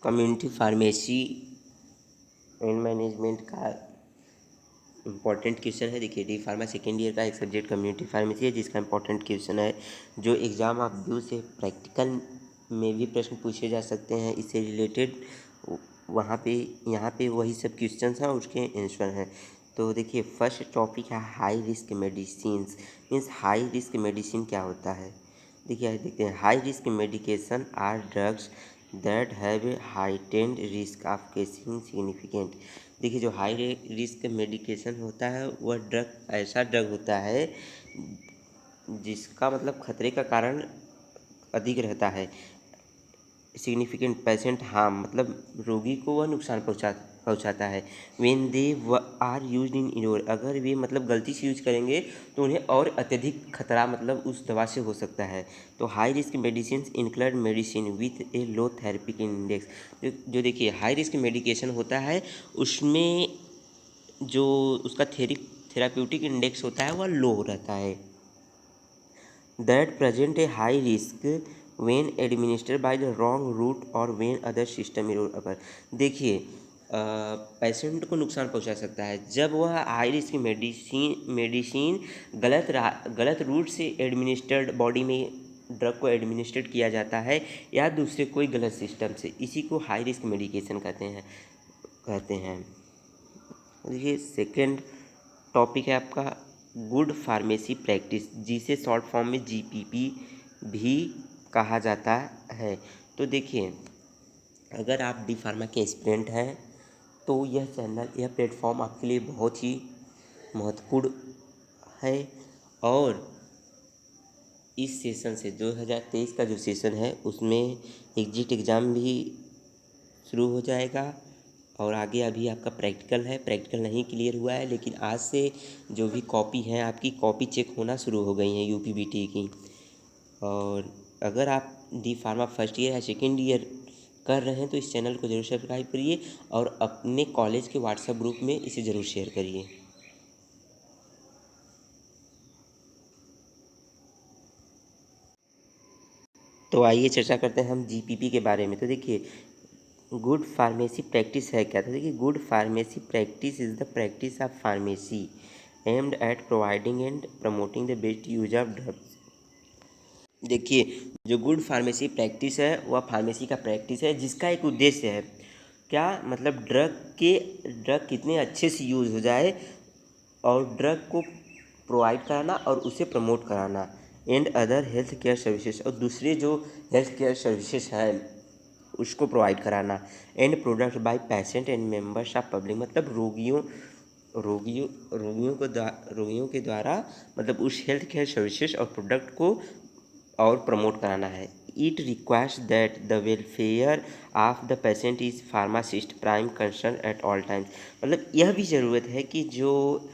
Community pharmacy and management का important question है। देखिए डी फार्मा सेकेंड ईयर का एक सब्जेक्ट कम्युनिटी फार्मेसी है, जिसका इम्पॉर्टेंट क्वेश्चन है जो एग्ज़ाम ऑफ व्यू से प्रैक्टिकल में भी प्रश्न पूछे जा सकते हैं। इससे रिलेटेड वहाँ पे यहाँ पे वही सब क्वेश्चन हैं और उसके आंसर हैं। तो देखिए फर्स्ट टॉपिक है high risk medicines. Means high risk medicine क्या होता है। देखिए देखते हैं। High risk medication are drugs that have a heightened risk of causing significant. देखिए जो हाई रिस्क मेडिकेशन होता है वह ड्रग ऐसा ड्रग होता है जिसका मतलब खतरे का कारण अधिक रहता है। सिग्निफिकेंट पेशेंट हार्म मतलब रोगी को वह नुकसान पहुंचाता है। When they are used in inner, अगर वे मतलब गलती से यूज करेंगे तो उन्हें और अत्यधिक खतरा मतलब उस दवा से हो सकता है। तो high risk medicine include medicine with a low therapeutic index. जो देखिए हाई रिस्क मेडिकेशन होता है उसमें जो उसका थेराप्यूटिक इंडेक्स होता है वह लो रहता है। That present A high risk when administered by the wrong route और व्हेन अदर सिस्टम एरर अगर। देखिए पेशेंट को नुकसान पहुंचा सकता है जब वह हाई रिस्क मेडिसिन गलत रूट से एडमिनिस्टर्ड बॉडी में ड्रग को एडमिनिस्ट्रेट किया जाता है या दूसरे कोई गलत सिस्टम से। इसी को हाई रिस्क मेडिकेशन कहते हैं। देखिए सेकेंड टॉपिक है आपका गुड फार्मेसी प्रैक्टिस, जिसे शॉर्ट फॉर्म में जीपीपी भी कहा जाता है। तो देखिए अगर आप डी फार्मा के एस्पिरेंट हैं तो यह प्लेटफॉर्म आपके लिए बहुत ही महत्वपूर्ण है। और इस सेशन से 2023 का जो सेशन है उसमें एग्जिट एग्ज़ाम भी शुरू हो जाएगा और आगे अभी आपका प्रैक्टिकल है। प्रैक्टिकल नहीं क्लियर हुआ है लेकिन आज से जो भी कॉपी हैं आपकी कॉपी चेक होना शुरू हो गई हैं यूपीबीटी की। और अगर आप डी फार्मा फर्स्ट ईयर या सेकेंड ईयर कर रहे हैं तो इस चैनल को ज़रूर सब्सक्राइब करिए और अपने कॉलेज के व्हाट्सएप ग्रुप में इसे ज़रूर शेयर करिए। तो आइए चर्चा करते हैं हम जीपीपी के बारे में। तो देखिए गुड फार्मेसी प्रैक्टिस है क्या। तो देखिए good pharmacy practice is the practice of pharmacy aimed at providing and promoting the best use of drugs. देखिए जो गुड फार्मेसी प्रैक्टिस है वह फार्मेसी का प्रैक्टिस है जिसका एक उद्देश्य है क्या मतलब ड्रग कितने अच्छे से यूज़ हो जाए और ड्रग को प्रोवाइड कराना और उसे प्रमोट कराना and other health care services और दूसरे जो हेल्थ केयर सर्विसेज हैं उसको प्रोवाइड कराना and product by patient and members of public मतलब रोगियों के द्वारा मतलब उस हेल्थ केयर सर्विसेज और प्रोडक्ट को और प्रमोट कराना है। It requires that the welfare of the patient is pharmacist prime concern at all times मतलब यह भी ज़रूरत है कि जो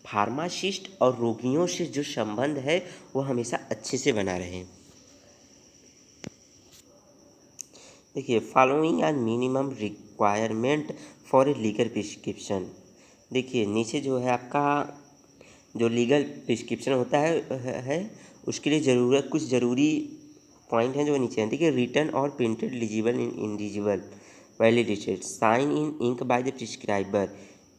फार्मासिस्ट और रोगियों से जो संबंध है वो हमेशा अच्छे से बना रहे। देखिए following are minimum requirement for a legal prescription. देखिए नीचे जो है आपका जो लीगल प्रिस्क्रिप्शन होता है उसके लिए कुछ ज़रूरी पॉइंट हैं जो नीचे हैं। देखिए रिटन और printed legible in indelible validated sign in ink by the prescriber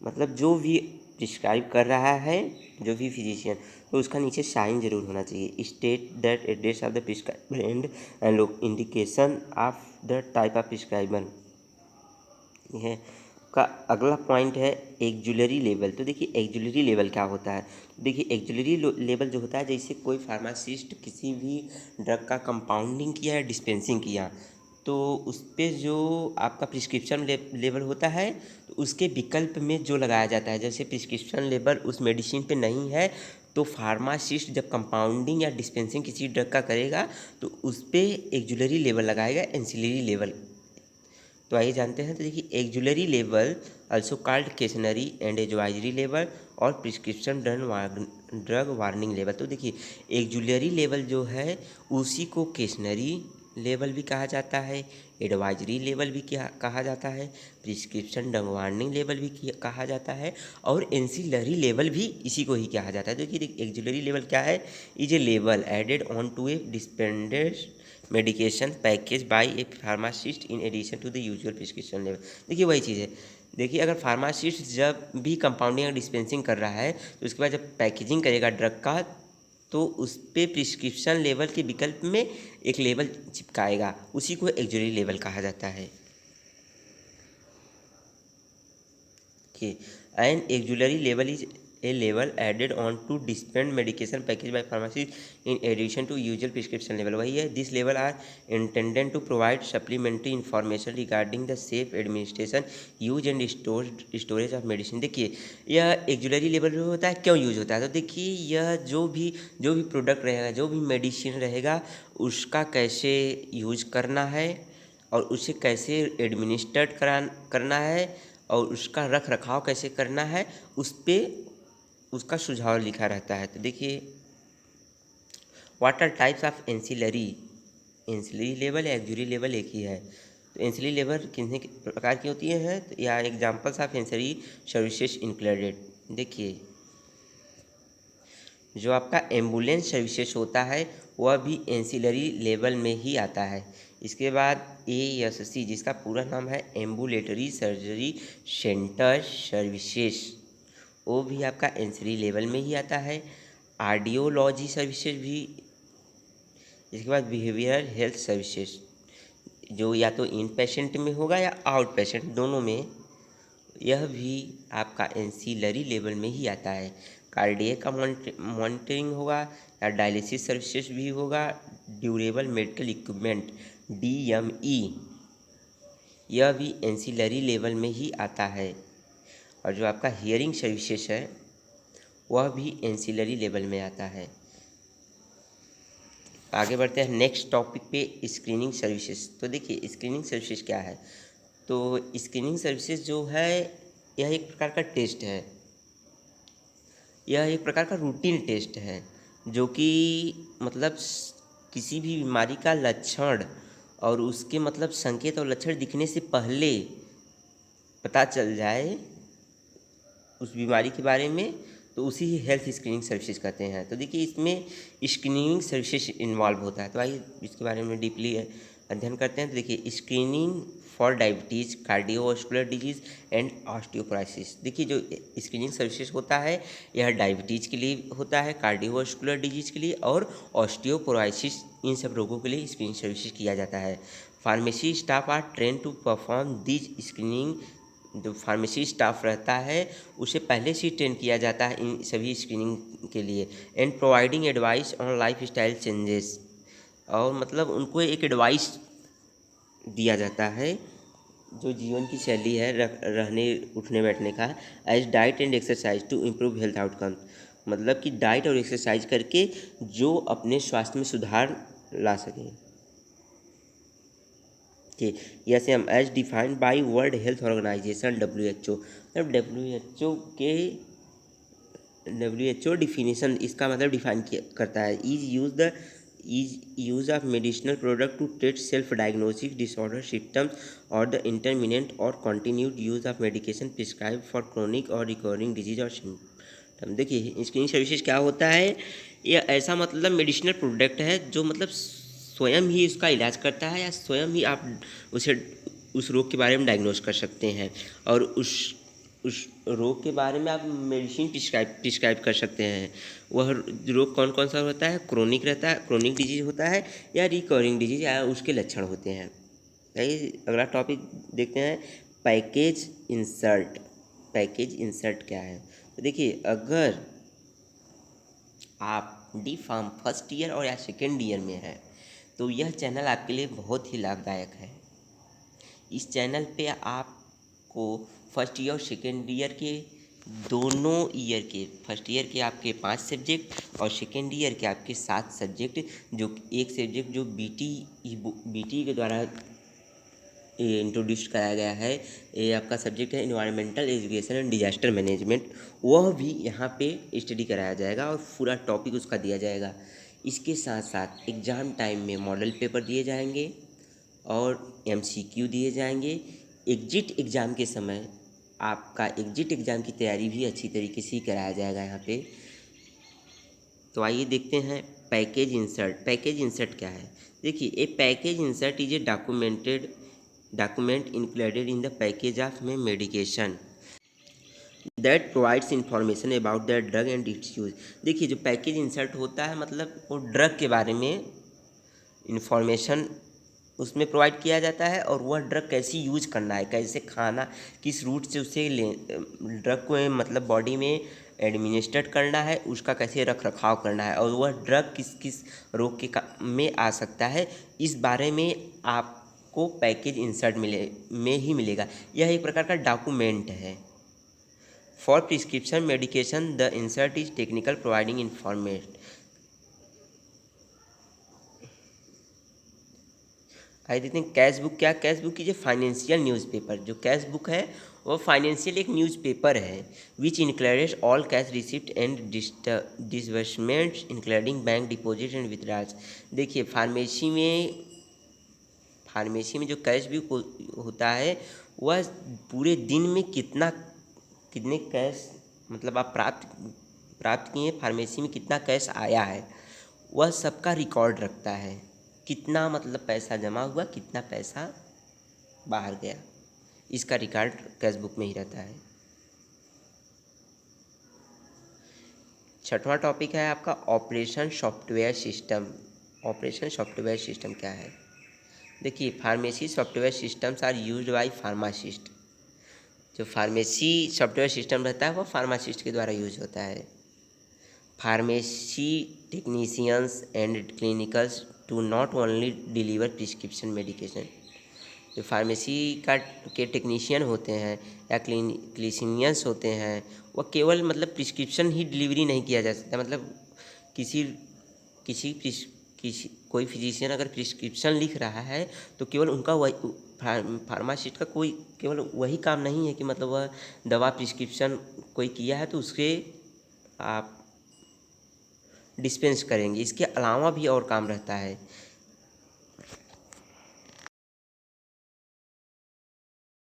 मतलब जो भी प्रिस्क्राइब कर रहा है जो भी फिजिशियन तो उसका नीचे साइन जरूर होना चाहिए। State that address of the prescriber and indication of the type of prescriber. यह का अगला पॉइंट है एक्जुलरी लेवल। तो देखिए एक्जुलरी लेवल क्या होता है। देखिए एक्जुलरी लेवल जो होता है जैसे कोई फार्मासिस्ट किसी भी ड्रग का कंपाउंडिंग किया या डिस्पेंसिंग किया तो उस पर जो आपका प्रिस्क्रिप्शन लेवल होता है तो उसके विकल्प में जो लगाया जाता है जैसे प्रिस्क्रिप्शन लेवल उस मेडिसिन पे नहीं है तो फार्मासिस्ट जब कंपाउंडिंग या डिस्पेंसिंग किसी ड्रग का करेगा तो उस पर एक्जुलरी लेवल लगाएगा एंसिलरी लेवल। तो आइए जानते हैं। तो देखिए auxiliary level also called cautionary and advisory level और प्रिस्क्रिप्शन ड्रग वार्निंग लेवल। तो देखिए एक्जुलरी लेवल जो है उसी को केशनरी लेवल भी कहा जाता है, एडवाइजरी लेवल भी कहा जाता है, प्रिस्क्रिप्शन ड्रग वार्निंग लेवल भी कहा जाता है और एंसिलरी लेवल भी इसी को ही कहा जाता है। तो देखिए एक्जुलरी लेवल क्या है। Is a level added on to a medication package by a pharmacist in addition to the usual prescription level. देखिए वही चीज़ है। देखिए अगर फार्मासिस्ट जब भी कंपाउंडिंग और डिस्पेंसिंग कर रहा है तो उसके बाद जब पैकेजिंग करेगा ड्रग का तो उस पर प्रिस्क्रिप्शन लेवल के विकल्प में एक लेवल चिपकाएगा, उसी को एक्जुअली लेवल कहा जाता है। Okay. An auxiliary level is a level added on to dispense medication package by pharmacy in addition to usual prescription level। वही है, this level are intended to provide supplementary information regarding the safe administration, use and storage of medicine। देखिए यह auxiliary level जो होता है क्यों use होता है, तो देखिए यह जो भी प्रोडक्ट रहेगा, जो भी मेडिसिन रहेगा, उसका कैसे यूज करना है और उसे कैसे एडमिनिस्ट्रेट करना है और उसका रख रखाव कैसे करना है, उस पर उसका सुझाव लिखा रहता है। तो देखिए what are types of ancillary level या एक्जुरी लेवल एक ही है। तो एंसिलरी लेवल कितने प्रकार की होती है, तो या examples of ancillary services included. देखिए जो आपका एम्बुलेंस सर्विसेज होता है वह भी एंसिलरी लेवल में ही आता है। इसके बाद ASC जिसका पूरा नाम है एम्बुलेटरी सर्जरी सेंटर सर्विसेज, वो भी आपका एंसिलरी लेवल में ही आता है। कार्डियोलॉजी सर्विसेज भी। इसके बाद बिहेवियरल हेल्थ सर्विसेज जो या तो इन पेशेंट में होगा या आउट पेशेंट, दोनों में, यह भी आपका एंसिलरी लेवल में ही आता है। कार्डियक का मॉनिटरिंग होगा या डायलिसिस सर्विसेज भी होगा। ड्यूरेबल मेडिकल इक्विपमेंट DME, यह भी एंसिलरी लेवल में ही आता है। और जो आपका हियरिंग सर्विसेज है वह भी एंसिलरी लेवल में आता है। आगे बढ़ते हैं नेक्स्ट टॉपिक पे, स्क्रीनिंग सर्विसेज। तो देखिए स्क्रीनिंग सर्विसेज क्या है, तो स्क्रीनिंग सर्विसेज जो है यह एक प्रकार का टेस्ट है, यह एक प्रकार का रूटीन टेस्ट है जो कि मतलब किसी भी बीमारी का लक्षण और उसके मतलब संकेत और लक्षण दिखने से पहले पता चल जाए उस बीमारी के बारे में, तो उसी ही हेल्थ स्क्रीनिंग सर्विसेज कहते हैं। तो देखिए इसमें स्क्रीनिंग सर्विसेज इन्वॉल्व होता है, तो आइए इसके बारे में डीपली अध्ययन करते हैं। तो देखिए screening for diabetes, cardiovascular disease and osteoporosis. देखिए जो स्क्रीनिंग सर्विसेज होता है यह डायबिटीज़ के लिए होता है, कार्डियोवास्कुलर डिजीज़ के लिए और ऑस्टियोपोरोसिस, इन सब रोगों के लिए स्क्रीनिंग सर्विसेज किया जाता है। Pharmacy staff are train to perform this screening. जो फार्मेसी स्टाफ रहता है उसे पहले से ट्रेन किया जाता है इन सभी स्क्रीनिंग के लिए। And providing advice on life style changes, और मतलब उनको एक एडवाइस दिया जाता है जो जीवन की शैली है रहने उठने बैठने का, as diet and exercise to improve health outcome. मतलब कि डाइट और एक्सरसाइज करके जो अपने स्वास्थ्य में सुधार ला सकें। ठीक, yes M as defined by World Health Organization WHO। मतलब WHO डिफिनीशन इसका मतलब डिफाइन करता है, is use of medicinal product to treat self diagnosis disorder symptoms और द इंटरमिनेंट और continued use of medication prescribe for chronic और recovering disease और symptom. देखिए स्क्रीनिंग सर्विसेज क्या होता है, यह ऐसा मतलब मेडिसिनल प्रोडक्ट है जो मतलब स्वयं ही उसका इलाज करता है या स्वयं ही आप उसे उस रोग के बारे में डायग्नोस कर सकते हैं और उस रोग के बारे में आप मेडिसिन प्रिस्क्राइब कर सकते हैं। वह रोग कौन कौन सा होता है, क्रोनिक रहता है, क्रोनिक डिजीज होता है या रिकवरिंग डिजीज या उसके लक्षण होते हैं। अगला टॉपिक देखते हैं, पैकेज इंसर्ट। पैकेज इंसर्ट क्या है, तो देखिए अगर आप डी फार्म फर्स्ट ईयर और या सेकेंड ईयर में है तो यह चैनल आपके लिए बहुत ही लाभदायक है। इस चैनल पे आपको फर्स्ट ईयर और सेकेंड ईयर के दोनों ईयर के, फर्स्ट ईयर के आपके 5 सब्जेक्ट और सेकेंड ईयर के आपके 7 सब्जेक्ट, जो एक सब्जेक्ट जो BT के द्वारा इंट्रोड्यूस कराया गया है, ये आपका सब्जेक्ट है environmental education and disaster management, वह भी यहाँ पे स्टडी कराया जाएगा और पूरा टॉपिक उसका दिया जाएगा। इसके साथ साथ एग्ज़ाम टाइम में मॉडल पेपर दिए जाएंगे और MCQ दिए जाएंगे। एग्जिट एग्ज़ाम के समय आपका एग्जिट एग्ज़ाम की तैयारी भी अच्छी तरीके से ही कराया जाएगा यहाँ पे। तो आइए देखते हैं पैकेज इंसर्ट क्या है? देखिए, a package insert is a document included in the package of medication that provides information about the drug and its use। देखिए, जो पैकेज इंसर्ट होता है मतलब वो ड्रग के बारे में इंफॉर्मेशन उसमें प्रोवाइड किया जाता है, और वह ड्रग कैसे यूज करना है, कैसे खाना, किस रूट से उसे ड्रग को मतलब बॉडी में एडमिनिस्ट्रेट करना है, उसका कैसे रख रखाव करना है, और वह ड्रग किस किस रोग के में आ सकता है, इस बारे में आपको पैकेज इंसर्ट में ही मिलेगा। यह एक प्रकार का डॉक्यूमेंट है। For prescription medication the insert is technical providing information. आइए देखते हैं कैश बुक क्या। कैश बुक की जो फाइनेंशियल न्यूज़पेपर, जो कैश बुक है वो फाइनेंशियल एक न्यूज़पेपर है which included all cash receipt and disbursements including bank deposit and withdrawals. देखिए, फार्मेसी में जो कैश बुक होता है वह पूरे दिन में कितने कैश मतलब आप प्राप्त किए, फार्मेसी में कितना कैश आया है, वह सबका रिकॉर्ड रखता है। कितना मतलब पैसा जमा हुआ, कितना पैसा बाहर गया, इसका रिकॉर्ड कैश बुक में ही रहता है। छठवां टॉपिक है आपका operation software system. Operation software system क्या है? देखिए, pharmacy software systems are used by pharmacist. जो फार्मेसी सॉफ्टवेयर सिस्टम रहता है वो फार्मासिस्ट के द्वारा यूज होता है। Pharmacy technicians and clinicals to not only deliver prescription medication. जो फार्मेसी के टेक्नीशियन होते हैं या क्लिनिशियंस होते हैं, वह केवल मतलब प्रिस्क्रिप्शन ही डिलीवरी नहीं किया जा सकता। मतलब किसी किसी किसी कोई फिजिशियन अगर प्रिस्क्रिप्शन लिख रहा है तो केवल उनका वही फार्मासिस्ट का कोई केवल वही काम नहीं है कि मतलब वह दवा प्रिस्क्रिप्शन कोई किया है तो उसके आप डिस्पेंस करेंगे। इसके अलावा भी और काम रहता है।